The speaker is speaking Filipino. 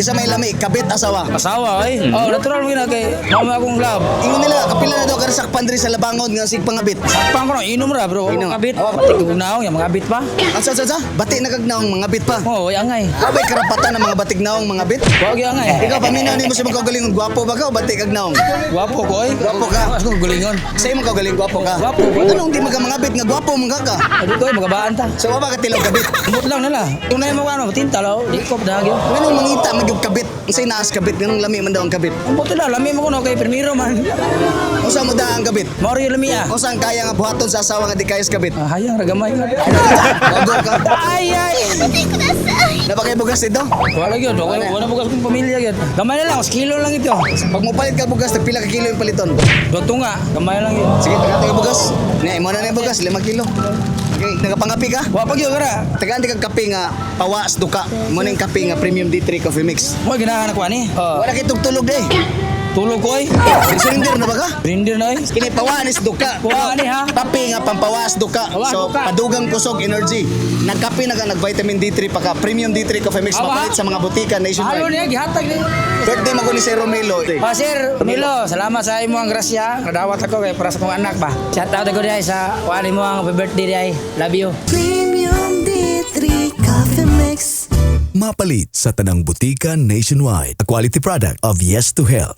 Kinsa may lami, kabit asawa. Asawa ay. Oh, natural mo gina kay mama akong love. Ingon nila, kapila na daw ka sakpan diri sa labangon nga sig pangabit. Pang ko no, inom ra bro. Inom. Mga bit. Oh, patig naong yung mga bit pa. Asa bati na kagnaong mga bit pa. Oh, yang ngay. Abay karapatan ng mga batignaong mga bit. Wag yang ngay. Ikaw paminaw nimo sa mga kagalingon, gwapo ba ka o bati kagnaong? Gwapo ko ay. Gwapo ka. Mas ko gulingon. Sa imo kagaling gwapo ka. Gwapo. Anong di mga bit nga gwapo mga ka? Adi ko ay magabaan ta. So wa ba ka tilog kabit? Umot lang nila. Tunay mo ano, tinta law. Di ko dagyo. Nganong mangita magyug kabit? Unsay naas kabit nganong lami man daw ang kabit? Umot na lami mo kuno kay primero man. Unsa mo da ang kabit? Mori lami ah. Unsa ang kaya nga buhaton sa asawa nga di kayas kabit? Hayang ragamay ka. Bago ka. Ay ay. Napakaibugas ito. Wala gyud, wala bugas kong pamilya gyud. Gamay na lang, 1 kilo lang ito. Pag mo palit ka bugas, pila ka kilo yung paliton? Dito nga, gamay lang yun. Sige, taga ka bugas. Imo na yung bugas, 5 kilo. Okay, nagapangapi ka? Wa pag yun kara. Tagaan di kag kape nga pawas duka. Mo ning kape nga premium D3 coffee mix. Mo ginahanap ko ani. Wala kitog tulog day. Tulog ko ay. Cylinder na ba ka? Rinder na ay. Kini pawanis duka. Kuha ani ha. Kape nga pampawas duka. Pawas So duka. padugang kusog energy. Nagkape na ka nag-vitamin D3 pa ka. Premium D3 coffee mix Awa. mapalit sa mga butika Halo nationwide. niya gihatag ni. Birthday mo ko ni Sir Romelo. Sir Milo, salamat sa imo ang grasya. Nadawat ako kay para sa kong anak ba. Shout out ako diay sa wali mo ang birthday diay. Love you. Premium D3 Coffee Mix. Mapalit sa tanang butika nationwide. A quality product of Yes to Health.